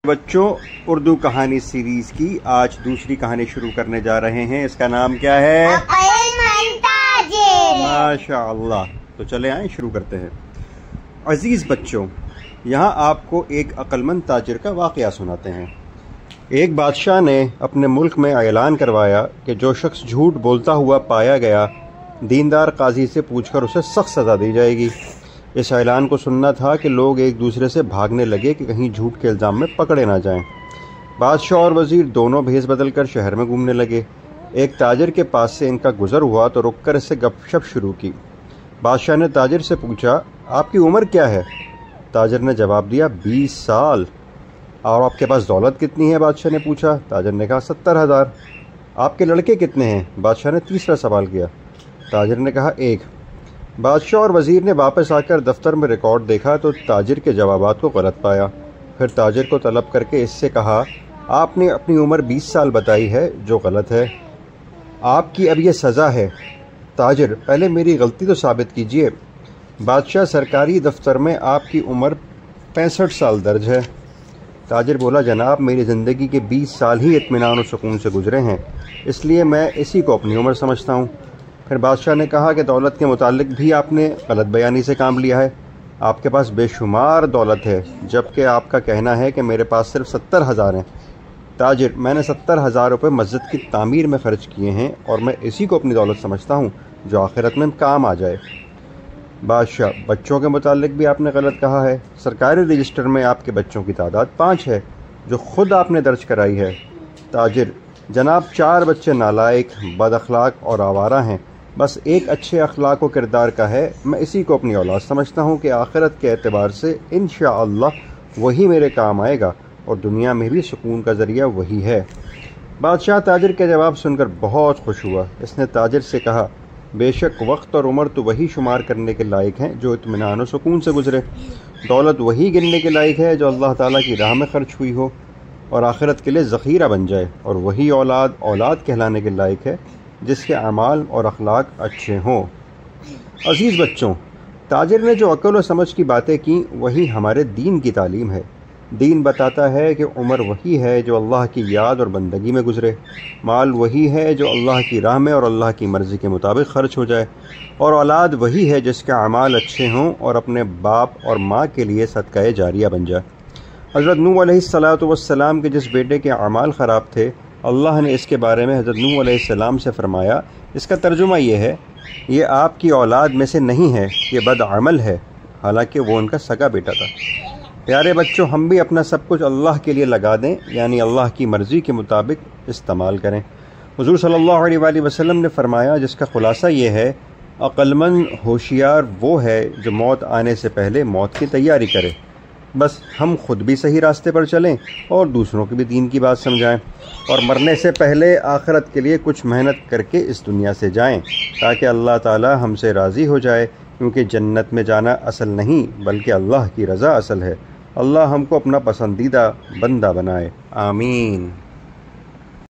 बच्चों, उर्दू कहानी सीरीज की आज दूसरी कहानी शुरू करने जा रहे हैं। इसका नाम क्या है? माशाअल्लाह। तो चले आए शुरू करते हैं। अजीज बच्चों, यहाँ आपको एक अक्लमंद ताजिर का वाक़या सुनाते हैं। एक बादशाह ने अपने मुल्क में ऐलान करवाया कि जो शख्स झूठ बोलता हुआ पाया गया, दीनदार काजी से पूछकर उसे सख्त सज़ा दी जाएगी। इस ऐलान को सुनना था कि लोग एक दूसरे से भागने लगे कि कहीं झूठ के इल्ज़ाम में पकड़े ना जाएं। बादशाह और वज़ीर दोनों भेस बदल कर शहर में घूमने लगे। एक ताजिर के पास से इनका गुज़र हुआ तो रुककर इससे गपशप शुरू की। बादशाह ने ताजिर से पूछा, आपकी उम्र क्या है? ताजिर ने जवाब दिया, 20 साल। और आपके पास दौलत कितनी है? बादशाह ने पूछा। ताजिर ने कहा, 70,000। आपके लड़के कितने हैं? बादशाह ने तीसरा सवाल किया। ताजिर ने कहा, 1। बादशाह और वज़ीर ने वापस आकर दफ्तर में रिकॉर्ड देखा तो ताजिर के जवाबात को गलत पाया। फिर ताजिर को तलब करके इससे कहा, आपने अपनी उम्र 20 साल बताई है, जो गलत है। आपकी अब ये सज़ा है। ताजिर, पहले मेरी गलती तो साबित कीजिए। बादशाह, सरकारी दफ्तर में आपकी उम्र 65 साल दर्ज है। ताजिर बोला, जनाब, मेरी ज़िंदगी के 20 साल ही इत्मीनान और सुकून से गुजरे हैं, इसलिए मैं इसी को अपनी उम्र समझता हूँ। फिर बादशाह ने कहा कि दौलत के मुतालिक भी आपने गलत बयानी से काम लिया है। आपके पास बेशुमार दौलत है, जबकि आपका कहना है कि मेरे पास सिर्फ 70,000 हैं। ताजिर, मैंने 70,000 रुपये मस्जिद की तामीर में ख़र्च किए हैं और मैं इसी को अपनी दौलत समझता हूँ, जो आखिरत में काम आ जाए। बादशाह, बच्चों के मुतालिक भी आपने गलत कहा है। सरकारी रजिस्टर में आपके बच्चों की तादाद 5 है, जो ख़ुद आपने दर्ज कराई है। ताजिर, जनाब, 4 बच्चे नालायक, बद अखलाक और आवारा हैं। बस एक अच्छे अखलाक व किरदार का है। मैं इसी को अपनी औलाद समझता हूँ कि आखिरत के एतबार से इंशाअल्लाह वही मेरे काम आएगा और दुनिया में भी सुकून का ज़रिया वही है। बादशाह ताजिर के जवाब सुनकर बहुत खुश हुआ। इसने ताजिर से कहा, बेशक वक्त और उम्र तो वही शुमार करने के लायक हैं जो इत्मीनान और सुकून से गुजरे। दौलत वही गिनने के लायक है जो अल्लाह ताला की राह में खर्च हुई हो और आखिरत के लिए ज़ख़ीरा बन जाए। और वही औलाद औलाद कहलाने के लायक है जिसके अमाल और अखलाक अच्छे हों। अज़ीज़ बच्चों, ताजिर ने जो अक्ल और समझ की बातें की, वही हमारे दीन की तालीम है। दीन बताता है कि उम्र वही है जो अल्लाह की याद और बंदगी में गुजरे, माल वही है जो अल्लाह की राह में और अल्लाह की मर्ज़ी के मुताबिक ख़र्च हो जाए, और औलाद वही है जिसके अमाल अच्छे हों और अपने बाप और माँ के लिए सदक़ाए जारिया बन जाए। हज़रत नूह अलैहिस्सलातु वस्सलाम के जिस बेटे के अमाल ख़राब थे, अल्लाह ने इसके बारे में हज़रत नूह अलैहिस्सलाम से फ़रमाया, इसका तर्जुमा ये है, ये आपकी औलाद में से नहीं है, ये बदअमल है। हालांकि वो उनका सगा बेटा था। प्यारे बच्चों, हम भी अपना सब कुछ अल्लाह के लिए लगा दें, यानी अल्लाह की मर्ज़ी के मुताबिक इस्तेमाल करें। हुज़ूर सल्लल्लाहु अलैहि वसल्लम ने फ़रमाया, जिसका ख़ुलासा ये है, अक़लमंद होशियार वो है जो मौत आने से पहले मौत की तैयारी करे। बस हम खुद भी सही रास्ते पर चलें और दूसरों की भी दीन की बात समझाएं, और मरने से पहले आखिरत के लिए कुछ मेहनत करके इस दुनिया से जाएं, ताकि अल्लाह ताला हमसे राज़ी हो जाए, क्योंकि जन्नत में जाना असल नहीं बल्कि अल्लाह की रज़ा असल है। अल्लाह हमको अपना पसंदीदा बंदा बनाए। आमीन।